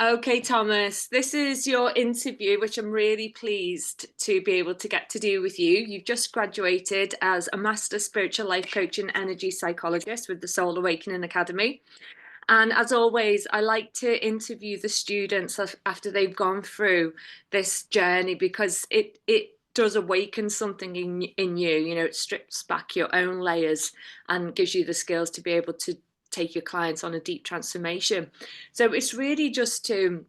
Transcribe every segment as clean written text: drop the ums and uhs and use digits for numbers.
Okay, Thomas, this is your interview, which I'm really pleased to be able to get to do with you. You've just graduated as a Master Spiritual Life Coach and Energy Psychologist with the Soul Awakening Academy. And as always, I like to interview the students after they've gone through this journey because it does awaken something in you. You know, it strips back your own layers and gives you the skills to be able to take your clients on a deep transformation. So it's really just to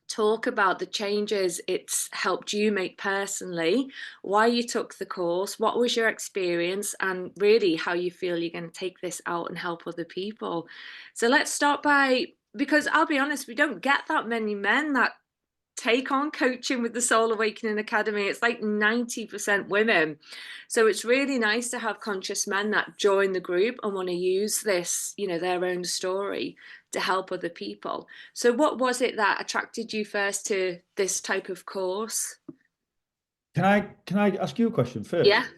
talk about the changes it's helped you make personally, why you took the course, what was your experience, and really how you feel you're going to take this out and help other people. So let's start by, because I'll be honest, we don't get that many men that take on coaching with the Soul Awakening Academy. It's like 90% women. So it's really nice to have conscious men that join the group and want to use this, their own story to help other people. So what was it that attracted you first to this type of course? Can I ask you a question Yeah. first?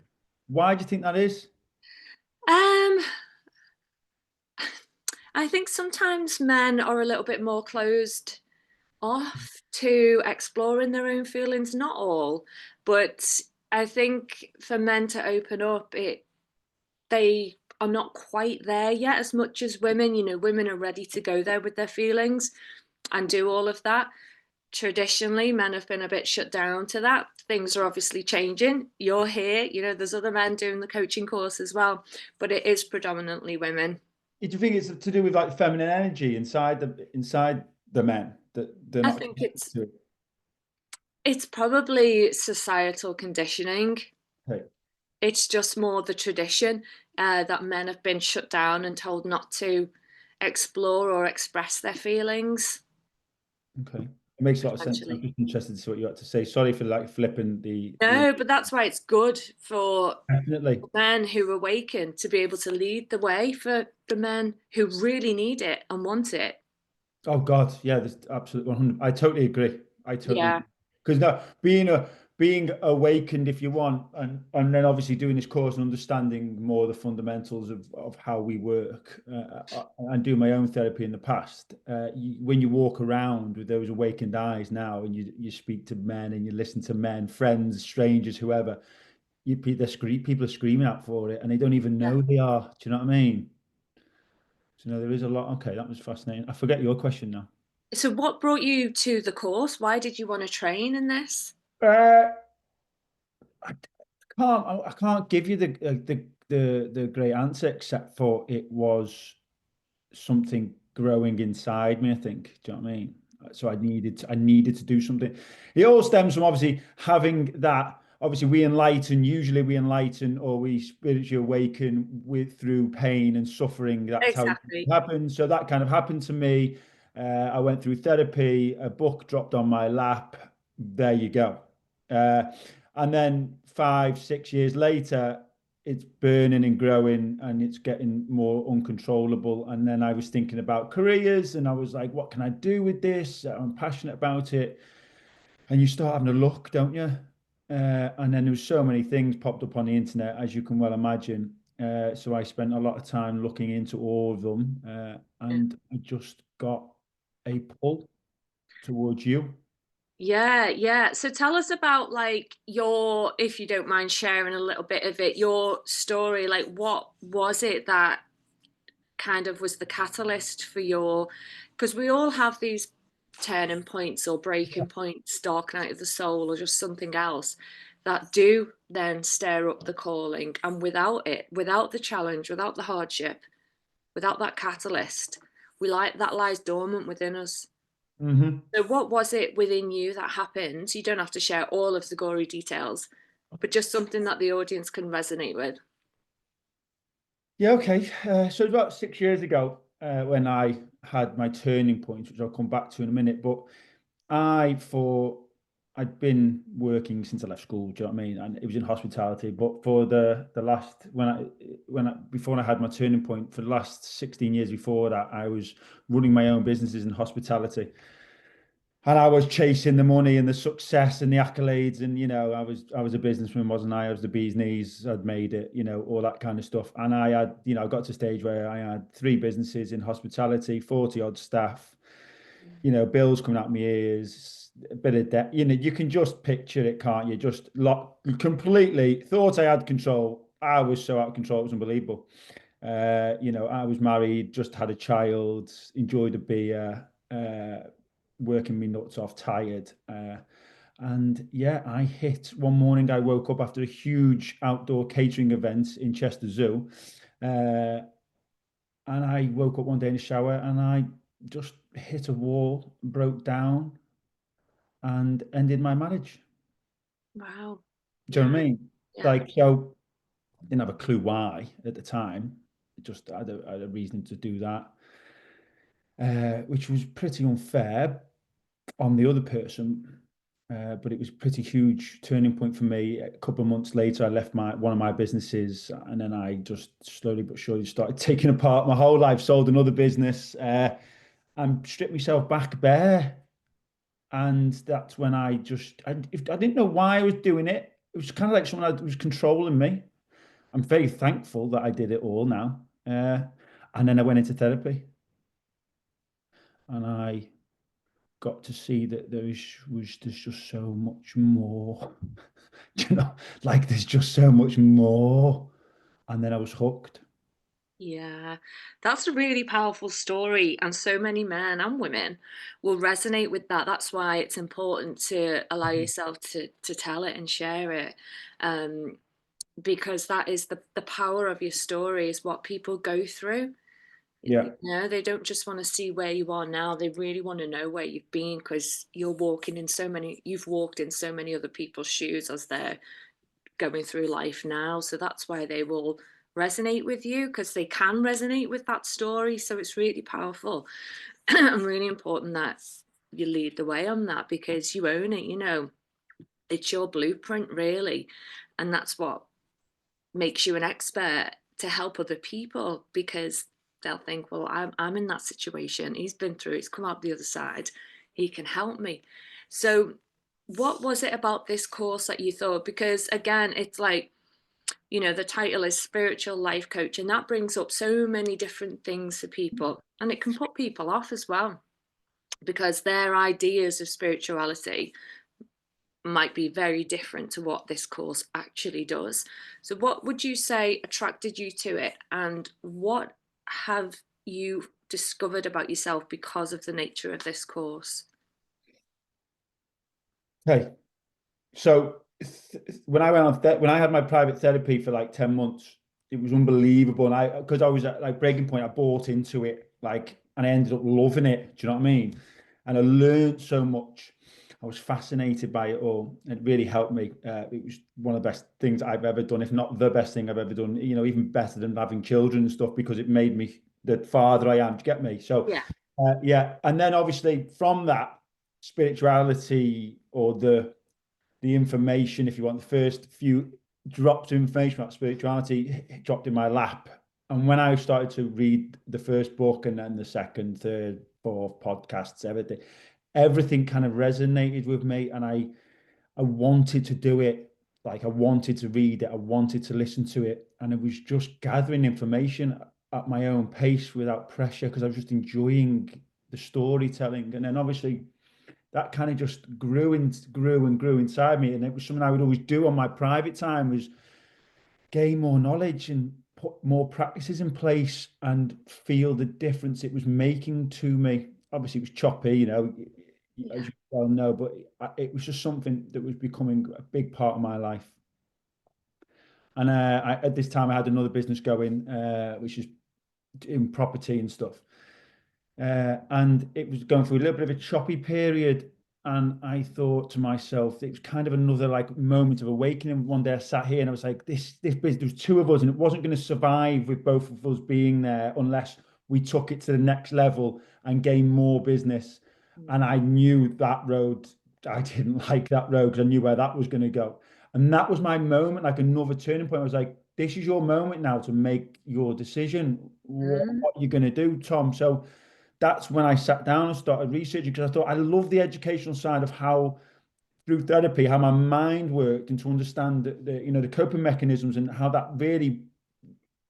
Why do you think that is? Um, I think sometimes men are a little bit more closed off to exploring their own feelings. Not all, but I think for men to open up, they are not quite there yet as much as women. Women are ready to go there with their feelings and do all of that. Traditionally, men have been a bit shut down to that. Things are obviously changing. You're here, there's other men doing the coaching course as well, but it is predominantly women. Do you think it's to do with like feminine energy inside the men that they're I not think connected to it? it's probably societal conditioning. Okay. It's just more the tradition that men have been shut down and told not to explore or express their feelings, Okay. It makes a lot of sense. I'm essentially. just interested to see what you had to say. Sorry for like flipping the No, but that's why it's good for definitely. men who awaken to be able to lead the way for the men who really need it and want it. Oh God, yeah, there's absolutely 100. I totally agree. I totally Yeah, agree. Because now being awakened, if you want, and then obviously doing this course and understanding more the fundamentals of how we work, and do my own therapy in the past. When you walk around with those awakened eyes now, and you speak to men and you listen to men, friends, strangers, whoever, people are screaming out for it, and they don't even yeah. know they are. Do you know what I mean? So no, there is a lot. Okay, that was fascinating. I forget your question now. So what brought you to the course? Why did you want to train in this? Uh, I can't give you the great answer except for it was something growing inside me, I think. Do you know what I mean? So I needed to do something. It all stems from obviously having that. Obviously, usually we enlighten or we spiritually awaken through pain and suffering. That's how it Exactly. happens. So that kind of happened to me. I went through therapy, a book dropped on my lap. There you go. Uh, and then 5, 6 years later, it's burning and growing and it's getting more uncontrollable. And then I was thinking about careers and I was like, what can I do with this? I'm passionate about it. And you start having a look, don't you? And then there was so many things popped up on the internet, as you can well imagine. So I spent a lot of time looking into all of them, and I just got a pull towards you. Yeah, yeah. So tell us about like your, if you don't mind sharing a little bit of it, your story. Like, what was it that kind of was the catalyst for your, because we all have these turning points or breaking points, dark night of the soul, or just something else that do then stir up the calling. And without it, without the challenge, without the hardship, without that catalyst, we like that lies dormant within us. Hmm. So, what was it within you that happened? You don't have to share all of the gory details, but just something that the audience can resonate with. Yeah, okay. So about 6 years ago, when I had my turning point, which I'll come back to in a minute, but I thought I'd been working since I left school. Do you know what I mean? And it was in hospitality. But for the last when I before I had my turning point, for the last 16 years before that, I was running my own businesses in hospitality. And I was chasing the money and the success and the accolades, and I was a businessman, wasn't I? I was the bee's knees. I'd made it, all that kind of stuff. And I had, I got to a stage where I had three businesses in hospitality, 40 odd staff, bills coming out my ears, a bit of debt. You can just picture it, can't you? Just completely thought I had control. I was so out of control, it was unbelievable. I was married, just had a child, enjoyed a beer, working me nuts off, tired. And yeah, I hit one morning. I woke up after a huge outdoor catering event in Chester Zoo. Uh, and I woke up one day in the shower and I just hit a wall, broke down, and ended my marriage. Wow. Do you know Yeah. what I mean? Yeah. Like, so I didn't have a clue why at the time. Just I had a reason to do that, which was pretty unfair on the other person. But it was a pretty huge turning point for me. A couple of months later, I left one of my businesses, and then I just slowly but surely started taking apart my whole life. Sold another business, and stripped myself back bare. And that's when I didn't know why I was doing it. It was kind of like someone was controlling me. I'm very thankful that I did it all now. And then I went into therapy, and I got to see that there's just so much more. you know, like there's just so much more. And then I was hooked. Yeah, that's a really powerful story, and so many men and women will resonate with that. That's why it's important to allow yourself to tell it and share it, um, because that is the power of your story is what people go through. Yeah, They don't just want to see where you are now. They really want to know where you've been because you've walked in so many other people's shoes as they're going through life now. So that's why they will resonate with you because they can resonate with that story. So it's really powerful and really important that you lead the way on that because you own it. It's your blueprint, really. And that's what makes you an expert to help other people because they'll think, well, I'm in that situation. He's been through it, he's come out the other side. He can help me. So, what was it about this course that you thought? Because again, it's like, the title is spiritual life coach, and that brings up so many different things for people. And it can put people off as well because their ideas of spirituality might be very different to what this course actually does. So, what would you say attracted you to it, and what have you discovered about yourself because of the nature of this course? okay. So when I went on when I had my private therapy for like 10 months, it was unbelievable. And because I was at like breaking point, I bought into it, like, and I ended up loving it. Do you know what I mean? And I learned so much. I was fascinated by it all. It really helped me. It was one of the best things I've ever done, if not the best thing I've ever done, even better than having children and stuff, because it made me the father I am. Do you get me? So, Yeah. yeah. And then obviously from that, spirituality, or the information, if you want, the first few drops of information about spirituality dropped in my lap. And when I started to read the first book and then the second, third, fourth podcasts, everything kind of resonated with me. And I wanted to do it. Like I wanted to read it. I wanted to listen to it. And it was just gathering information at my own pace without pressure because I was just enjoying the storytelling. And then obviously that kind of just grew and grew and grew inside me. And it was something I would always do on my private time, was gain more knowledge and put more practices in place and feel the difference it was making to me. Obviously, it was choppy, as Yeah. you well know, but it was just something that was becoming a big part of my life. And at this time, I had another business going, which is in property and stuff. And it was going through a little bit of a choppy period. And I thought to myself, it was kind of another like moment of awakening. One day I sat here and I was like, this business, there was two of us, and it wasn't going to survive with both of us being there unless we took it to the next level and gain more business. And I knew that road, I didn't like that road because I knew where that was going to go. And that was my moment, like another turning point. I was like, this is your moment now to make your decision. Mm. What are you going to do, Tom? So that's when I sat down and started researching, because I thought I love the educational side of how through therapy, how my mind worked, and to understand the coping mechanisms and how that really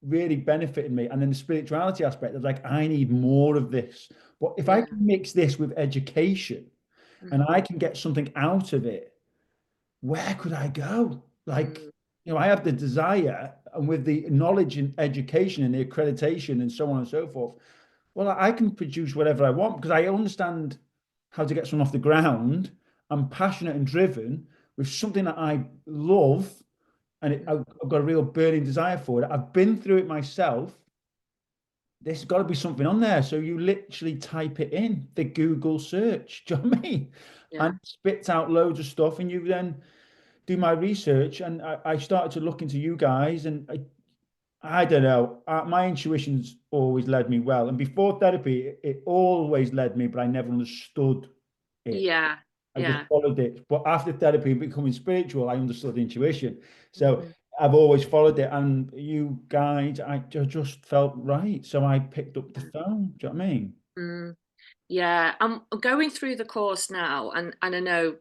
really benefited me. And then the spirituality aspect, I was like, I need more of this. But if I Yeah. can mix this with education and I Hmm. can get something out of it, where could I go? Like, Mm. I have the desire, and with the knowledge and education and the accreditation and so on and so forth, well, I can produce whatever I want because I understand how to get someone off the ground. I'm passionate and driven with something that I love, and I've got a real burning desire for it. I've been through it myself. There's got to be something on there. So you literally type it in the Google search. Do you know what I mean? And Yeah. it spits out loads of stuff, and you then do my research. And I started to look into you guys, and I don't know. My intuition's always led me well. And before therapy, it always led me, but I never understood it. Yeah. I just Yeah. followed it. But after therapy and becoming spiritual, I understood intuition. So Hmm. I've always followed it. And you guys, just felt right. So I picked up the phone. Do you know what I mean? Mm. Yeah. I'm going through the course now, and I know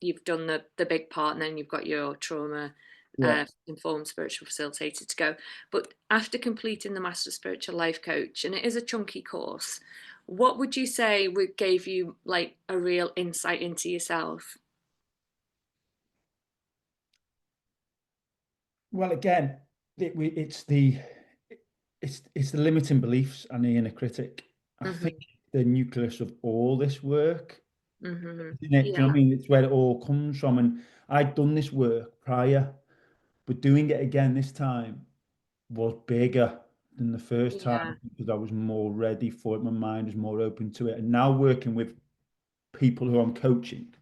you've done the big part, and then you've got your trauma Yeah. informed spiritual facilitator to go. But after completing the Master Spiritual Life Coach, and it is a chunky course, what would you say would gave you like a real insight into yourself? Well, again, it's the limiting beliefs and the inner critic. I think Hmm. the nucleus of all this work, Hmm. isn't it? Do you know Yeah. what I mean? It's where it all comes from. And I'd done this work prior, but doing it again this time was bigger than the first Yeah. time because I was more ready for it. My mind was more open to it. And now working with people who I'm coaching,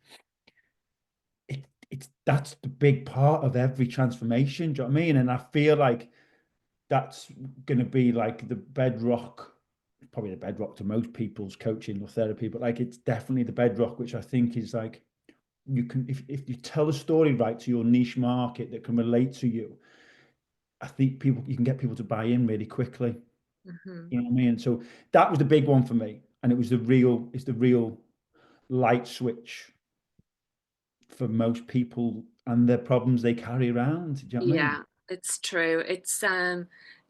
it's that's the big part of every transformation. Do you know what I mean? And I feel like that's going to be like the bedrock, probably the bedrock to most people's coaching or therapy, but like it's definitely the bedrock, which I think is like you can, if you tell a story right to your niche market that can relate to you, I think you can get people to buy in really quickly. Hmm. You know what I mean? So that was the big one for me. And it's the real light switch for most people and their problems they carry around. Do you know what I mean? Yeah, it's true.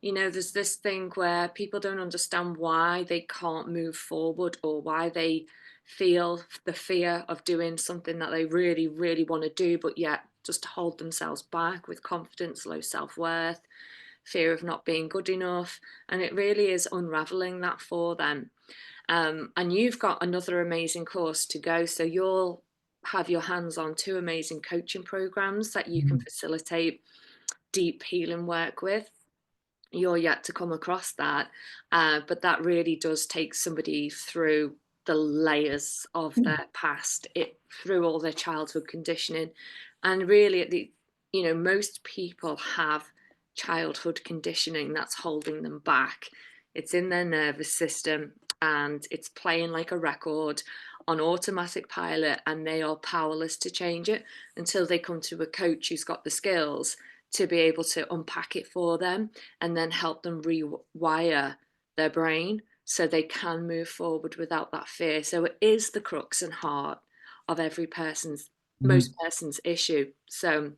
There's this thing where people don't understand why they can't move forward, or why they feel the fear of doing something that they really, really want to do, but yet just hold themselves back with confidence, low self-worth, fear of not being good enough. And it really is unraveling that for them. And you've got another amazing course to go. So you'll have your hands on two amazing coaching programs that you can Mm. facilitate deep healing work with. You're yet to come across that, but that really does take somebody through the layers of their past, it through all their childhood conditioning. And really at the most people have childhood conditioning that's holding them back. It's in their nervous system, and it's playing like a record on automatic pilot, and they are powerless to change it until they come to a coach who's got the skills to be able to unpack it for them, and then help them rewire their brain so they can move forward without that fear. So it is the crux and heart of most Mm. person's issue. So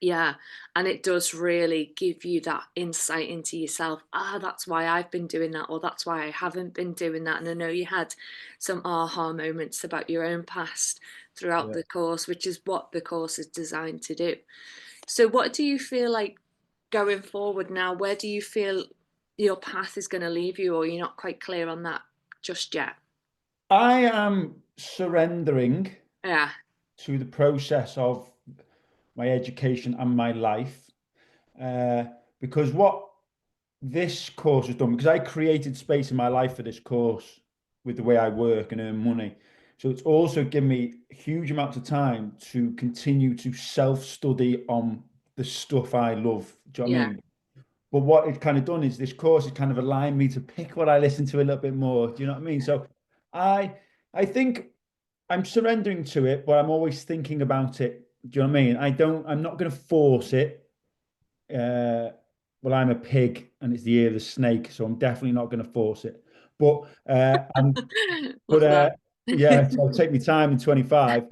yeah, and it does really give you that insight into yourself. That's why I've been doing that, or that's why I haven't been doing that. And I know you had some aha moments about your own past throughout Yeah. the course, which is what the course is designed to do. So what do you feel like going forward now? Where do you feel your path is going to leave you, or you're not quite clear on that just yet? I am surrendering Yeah. to the process of my education and my life. Uh, because what this course has done, because I created space in my life for this course with the way I work and earn money. So it's also given me huge amounts of time to continue to self-study on the stuff I love. Do you know what I Yeah. mean? But what it's kind of done is this course has kind of aligned me to pick what I listen to a little bit more. Do you know what I mean? So I I think I'm surrendering to it, but I'm always thinking about it. Do you know what I mean? I'm not going to force it. Uh, well, I'm a pig and it's the year of the snake, so I'm definitely not going to force it. But but Love that. yeah, so I'll take my time in 25.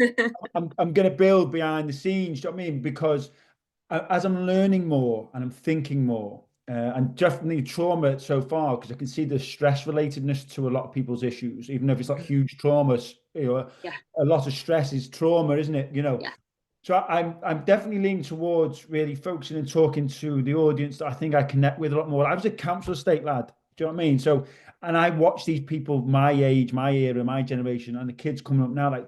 I'm going to build behind the scenes. Do you know what I mean? Because as I'm learning more and I'm thinking more, and definitely trauma so far, because I can see the stress relatedness to a lot of people's issues, even if it's not huge traumas. Yeah, A lot of stress is trauma, isn't it? yeah, So I'm definitely leaning towards really focusing and talking to the audience that I think I connect with a lot more. I was a council estate lad. Do you know what I mean? So, and I watch these people my age, my era, my generation, and the kids coming up now, like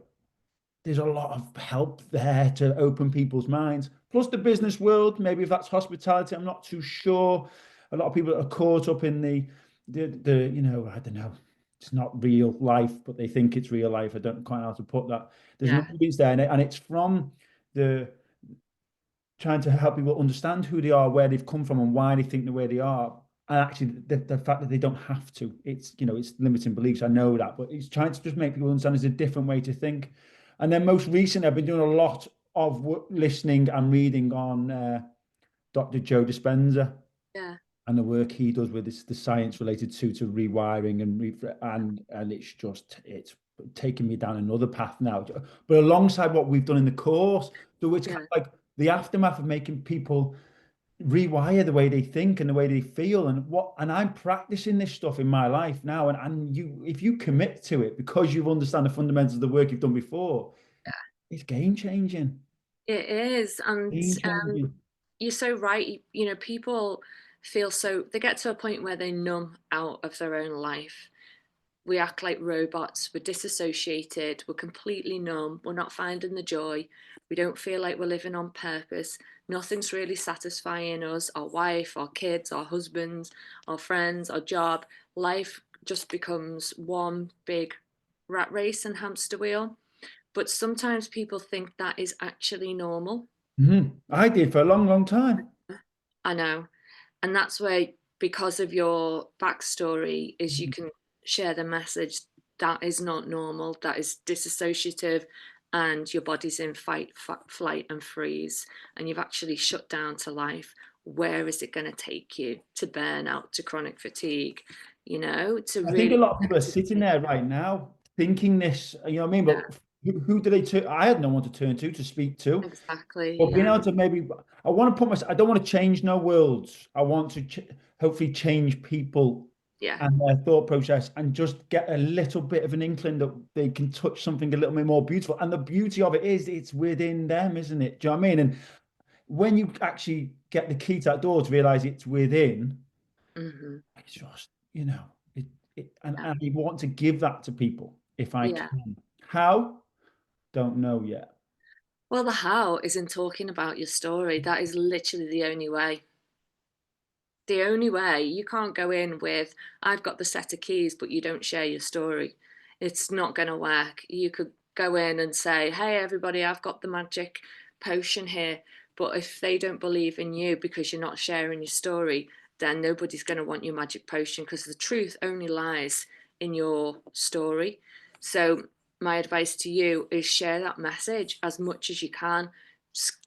there's a lot of help there to open people's minds. Plus the business world, maybe if that's hospitality, I'm not too sure. A lot of people are caught up in the I don't know. It's not real life, but they think it's real life. I don't quite know how to put that. There's an yeah, audience there, and it's from the trying to help people understand who they are, where they've come from, and why they think the way they are. And actually, the fact that they don't have to, it's limiting beliefs. I know that, but it's trying to just make people understand there's a different way to think. And then most recently, I've been doing a lot of listening and reading on Dr. Joe Dispenza yeah, and the work he does with the science related to rewiring and it's taking me down another path now. But alongside what we've done in the course, so it's kind yeah, of like the aftermath of making people rewire the way they think and the way they feel and I'm practicing this stuff in my life now, and you, if you commit to it because you understand the fundamentals of the work you've done before, it's game changing. it is. And Game changing. you're so right. People feel so, they get to a point where they numb out of their own life. We act like robots. We're disassociated. We're completely numb. We're not finding the joy. We don't feel like we're living on purpose. Nothing's really satisfying us, our wife, our kids, our husbands, our friends, our job. Life just becomes one big rat race and hamster wheel. But sometimes people think that is actually normal. I did for a long, long time. I know. And that's where, because of your backstory, is you can share the message that is not normal, that is disassociative, and your body's in fight, flight, and freeze, and you've actually shut down to life. Where is it going to take you? To burnout, to chronic fatigue, to I think a really lot of people are sitting actively. there right now thinking this, you know what I mean? Yeah, But who do they turn? I had no one to turn to speak to. exactly. But being Yeah, able to maybe, I want to put myself, I don't want to change no worlds. I want to hopefully change people yeah. and their thought process and just get a little bit of an inkling that they can touch something a little bit more beautiful. And the beauty of it is it's within them, isn't it? Do you know what I mean? And when you actually get the key to that door to realize it's within, Hmm. it's just, you know, and Yeah. I want to give that to people if I Yeah. can. How? Don't know yet. Well, the how is in talking about your story. That is literally the only way. The only way. You can't go in with, I've got the set of keys, but you don't share your story. It's not going to work. You could go in and say, hey, everybody, I've got the magic potion here. But if they don't believe in you because you're not sharing your story, then nobody's going to want your magic potion, because the truth only lies in your story. So, my advice to you is share that message as much as you can.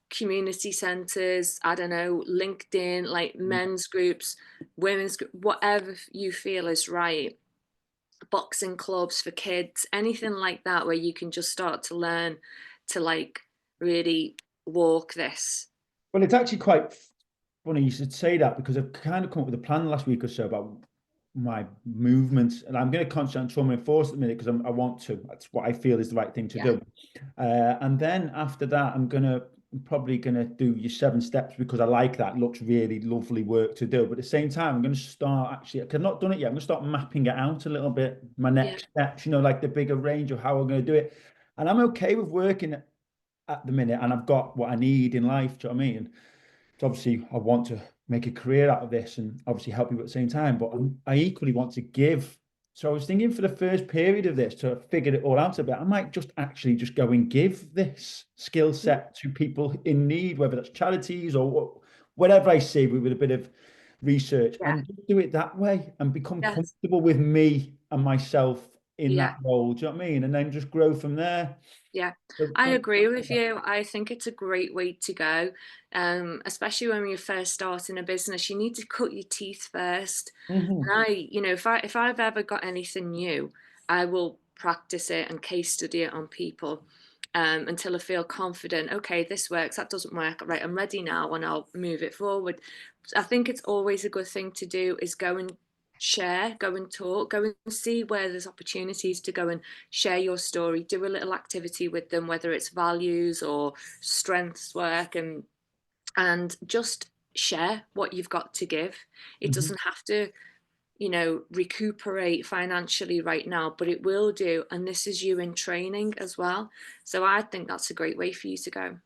Community centers, I don't know, LinkedIn, like men's groups, women's group, whatever you feel is right. Boxing clubs for kids, anything like that, where you can just start to learn to like really walk this. Well, it's actually quite funny you should say that, because I've kind of come up with a plan last week or so about my movement, and I'm going to concentrate on trauma enforce at the minute because I want to. That's what I feel is the right thing to Yeah, do. And then after that, probably gonna do your 7 steps because I like that. It looks really lovely work to do. But at the same time, I'm going to start actually. I've not done it yet. I'm going to start mapping it out a little bit. My yeah, next steps, like the bigger range of how I'm going to do it. And I'm okay with working at the minute, and I've got what I need in life. Do you know what I mean? So obviously I want to make a career out of this and obviously help people at the same time, but I equally want to give. So I was thinking for the first period of this to figure it all out a bit, I might just actually just go and give this skill set to people in need, whether that's charities or whatever I see with a bit of research, yeah, and just do it that way and become yes, comfortable with me and myself in yeah. that role. Do you know what I mean? And then just grow from there. Yeah, So I agree with you. I think it's a great way to go, especially when you're first starting a business. You need to cut your teeth first. Mhm. And if I've ever got anything new, I will practice it and case study it on people. until I feel confident. Okay, this works, that doesn't work. Right, I'm ready now, and I'll move it forward. I think it's always a good thing to do is go and share, go and talk, go and see where there's opportunities to go and share your story, do a little activity with them, whether it's values or strengths work, and just share what you've got to give. It Mhm. doesn't have to, recuperate financially right now, but it will do. And this is you in training as well. So I think that's a great way for you to go.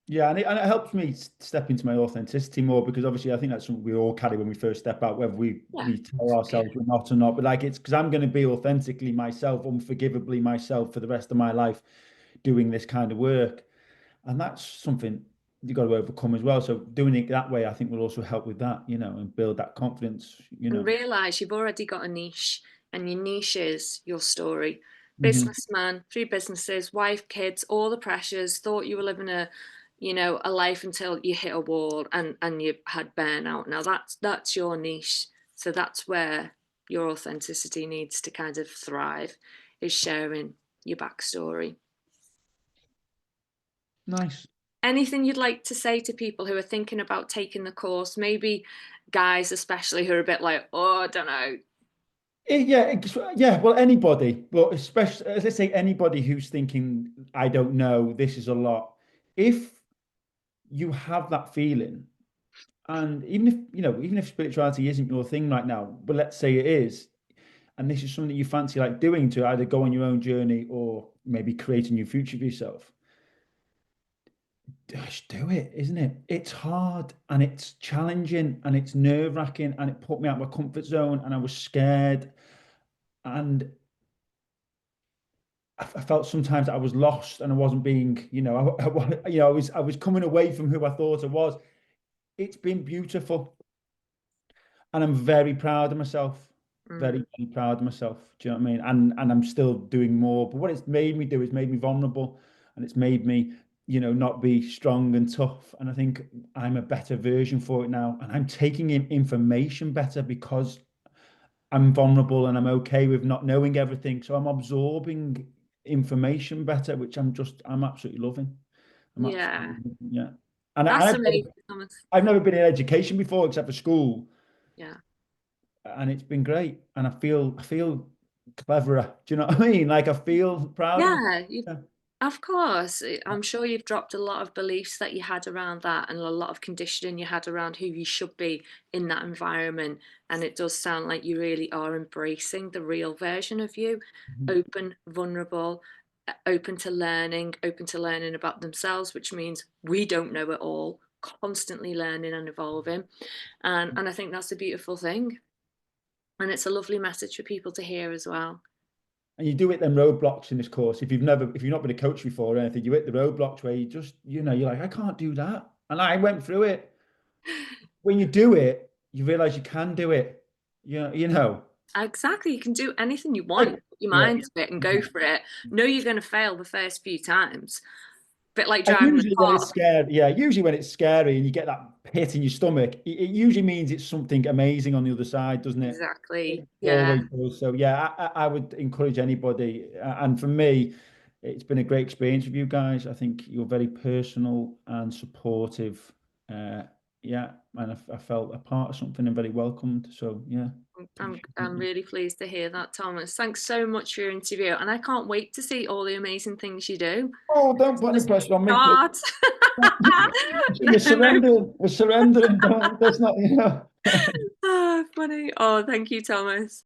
Yeah, and it helps me step into my authenticity more, because obviously I think that's something we all carry when we first step out, whether we Yeah. we tell ourselves we're not or not. But like, it's because I'm going to be authentically myself, unforgivably myself for the rest of my life doing this kind of work, and that's something you've got to overcome as well. So doing it that way, I think, will also help with that, and build that confidence. And realize you've already got a niche, and your niche is your story. Hmm. Businessman, 3 businesses, wife, kids, all the pressures, thought you were living a life until you hit a wall and you had burnout. Now that's your niche. So that's where your authenticity needs to kind of thrive, is sharing your backstory. Nice. Anything you'd like to say to people who are thinking about taking the course, maybe guys especially who are a bit like, oh, I don't know. Yeah. Well, anybody, but especially, as I say, anybody who's thinking, I don't know, this is a lot. If you have that feeling, and even if spirituality isn't your thing right now, but let's say it is, and this is something you fancy like doing to either go on your own journey or maybe create a new future for yourself, just do it, isn't it? It's hard and it's challenging and it's nerve-wracking, and it put me out of my comfort zone, and I was scared, and I felt sometimes that I was lost and I wasn't being, I was coming away from who I thought I was. It's been beautiful, and I'm very proud of myself. Mm, Very, very proud of myself. Do you know what I mean? And I'm still doing more. But what it's made me do is made me vulnerable, and it's made me, not be strong and tough. And I think I'm a better version for it now. And I'm taking in information better because I'm vulnerable and I'm okay with not knowing everything. So I'm absorbing information better, which I'm absolutely loving. I'm yeah, absolutely, yeah. And that's I've amazing, Thomas. I've never been in education before except for school, Yeah. and it's been great. And I feel cleverer. Do you know what I mean? Like, I feel proud of myself. Yeah, Yeah. of course. I'm sure you've dropped a lot of beliefs that you had around that, and a lot of conditioning you had around who you should be in that environment. And it does sound like you really are embracing the real version of you, Mhm. open, vulnerable, open to learning about themselves, which means we don't know it all, constantly learning and evolving. And I think that's a beautiful thing. And it's a lovely message for people to hear as well. And you do hit them roadblocks in this course. If you've not been a coach before or anything, you hit the roadblocks where you just, you're like, I can't do that. And I went through it. When you do it, you realize you can do it. Exactly. You can do anything you Like, want, put your yeah. mind to it and go for it. Know you're going to fail the first few times. Bit like And driving a usually when it's car. scary, yeah, usually when it's scary and you get that pit in your stomach, it usually means it's something amazing on the other side, doesn't it? Exactly. It Yeah. always does. So yeah, I would encourage anybody. And for me, it's been a great experience with you guys. I think you're very personal and supportive. Uh, yeah, and I felt a part of something and very welcomed. So yeah, I'm really pleased to hear that, Thomas. Thanks so much for your interview. And I can't wait to see all the amazing things you do. oh, don't It's put any just pressure on me, please. start. You're No, no. surrendering. We're surrendering. Don't. That's not. Oh, funny. Oh, thank you, Thomas.